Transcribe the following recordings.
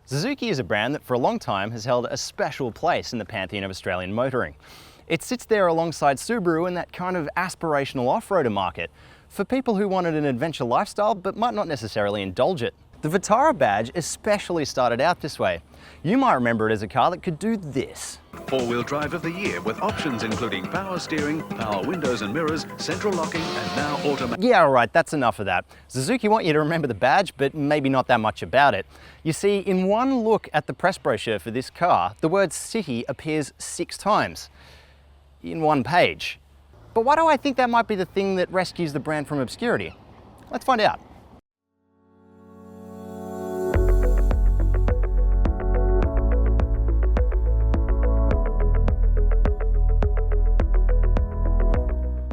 Suzuki is a brand that for a long time has held a special place in the pantheon of Australian motoring. It sits there alongside Subaru in that kind of aspirational off-roader market for people who wanted an adventure lifestyle but might not necessarily indulge it. The Vitara badge especially started out this way. You might remember it as a car that could do this. All-wheel drive of the year with options including power steering, power windows and mirrors, central locking and now automatic. Yeah, all right, that's enough of that. Suzuki want you to remember the badge, but maybe not that much about it. You see, in one look at the press brochure for this car, the word City appears 6 times in one page. But why do I think that might be the thing that rescues the brand from obscurity? Let's find out.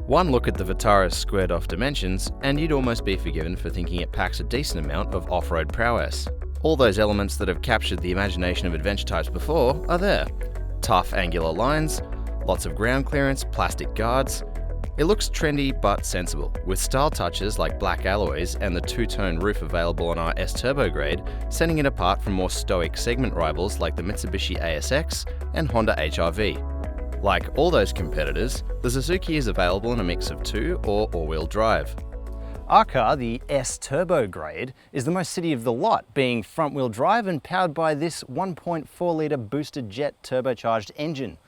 One look at the Vitara's squared off dimensions and you'd almost be forgiven for thinking it packs a decent amount of off-road prowess. All those elements that have captured the imagination of adventure types before are there. Tough angular lines, lots of ground clearance, plastic guards. It looks trendy but sensible, with style touches like black alloys and the two-tone roof available on our S-Turbo grade, setting it apart from more stoic segment rivals like the Mitsubishi ASX and Honda HR-V. Like all those competitors, the Suzuki is available in a mix of 2 or all-wheel drive. Our car, the S-Turbo grade, is the most city of the lot, being front-wheel drive and powered by this 1.4-litre boosted jet turbocharged engine.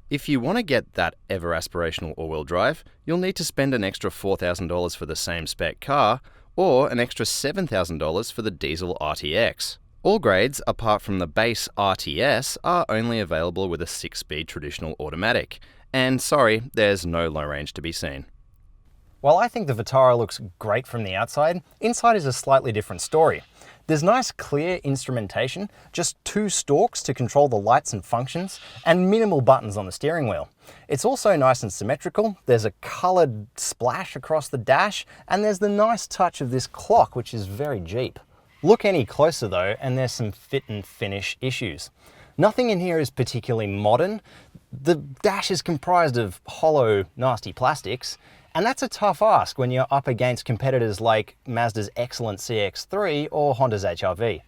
If you want to get that ever-aspirational all-wheel drive, you'll need to spend an extra $4,000 for the same spec car, or an extra $7,000 for the diesel RTX. All grades, apart from the base RTS, are only available with a 6-speed traditional automatic. And sorry, there's no low range to be seen. While I think the Vitara looks great from the outside, inside is a slightly different story. There's nice clear instrumentation, just 2 stalks to control the lights and functions, and minimal buttons on the steering wheel. It's also nice and symmetrical, there's a coloured splash across the dash, and there's the nice touch of this clock, which is very Jeep. Look any closer though, and there's some fit and finish issues. Nothing in here is particularly modern. The dash is comprised of hollow, nasty plastics, and that's a tough ask when you're up against competitors like Mazda's excellent CX-3 or Honda's HR-V.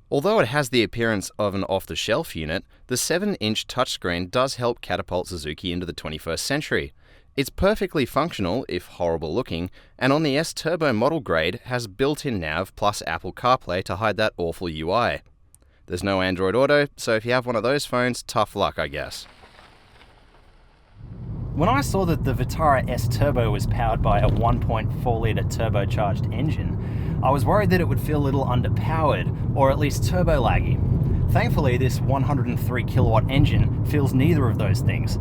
Although it has the appearance of an off-the-shelf unit, the 7-inch touchscreen does help catapult Suzuki into the 21st century. It's perfectly functional, if horrible looking, and on the S-Turbo model grade has built-in nav plus Apple CarPlay to hide that awful UI. There's no Android Auto, so if you have one of those phones, tough luck, I guess. When I saw that the Vitara S-Turbo was powered by a 1.4-litre turbocharged engine, I was worried that it would feel a little underpowered, or at least turbo laggy. Thankfully, this 103 kilowatt engine feels neither of those things.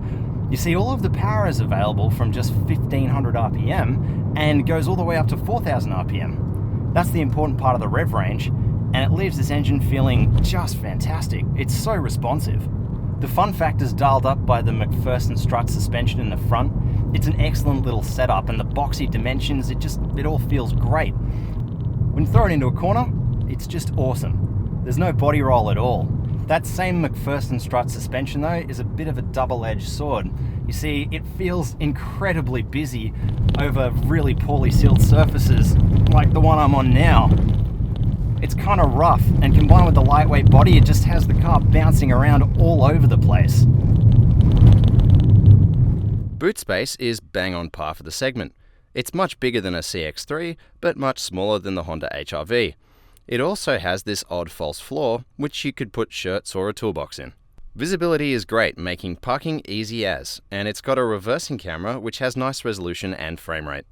You see, all of the power is available from just 1500 RPM and goes all the way up to 4000 RPM. That's the important part of the rev range, and it leaves this engine feeling just fantastic. It's so responsive. The fun factor's dialed up by the McPherson strut suspension in the front. It's an excellent little setup, and the boxy dimensions, it all feels great. When you throw it into a corner, it's just awesome. There's no body roll at all. That same McPherson strut suspension though is a bit of a double-edged sword. You see, it feels incredibly busy over really poorly sealed surfaces like the one I'm on now. It's kind of rough, and combined with the lightweight body, it just has the car bouncing around all over the place. Boot space is bang on par for the segment. It's much bigger than a CX-3, but much smaller than the Honda HR-V. It also has this odd false floor, which you could put shirts or a toolbox in. Visibility is great, making parking easy as, and it's got a reversing camera which has nice resolution and frame rate.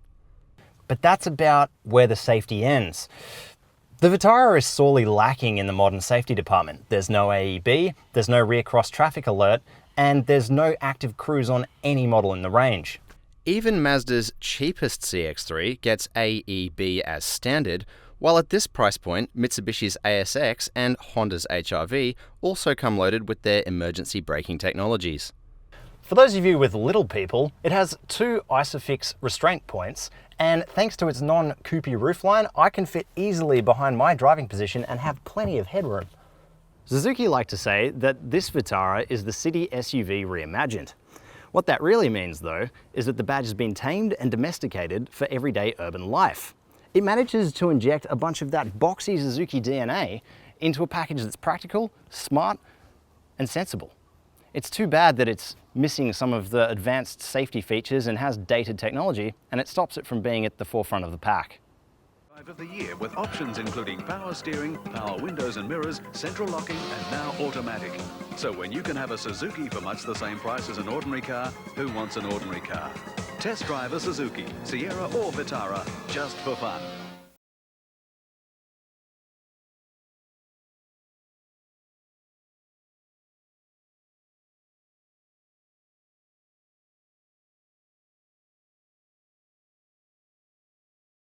But that's about where the safety ends. The Vitara is sorely lacking in the modern safety department. There's no AEB, there's no rear cross traffic alert, and there's no active cruise on any model in the range. Even Mazda's cheapest CX-3 gets AEB as standard, while at this price point, Mitsubishi's ASX and Honda's HR-V also come loaded with their emergency braking technologies. For those of you with little people, it has 2 Isofix restraint points, and thanks to its non-coupé roofline, I can fit easily behind my driving position and have plenty of headroom. Suzuki like to say that this Vitara is the city SUV reimagined. What that really means, though, is that the badge has been tamed and domesticated for everyday urban life. It manages to inject a bunch of that boxy Suzuki DNA into a package that's practical, smart, and sensible. It's too bad that it's missing some of the advanced safety features and has dated technology, and it stops it from being at the forefront of the pack. Drive of the year with options including power steering, power windows and mirrors, central locking and now automatic. So when you can have a Suzuki for much the same price as an ordinary car, who wants an ordinary car? Test drive a Suzuki, Sierra or Vitara, just for fun.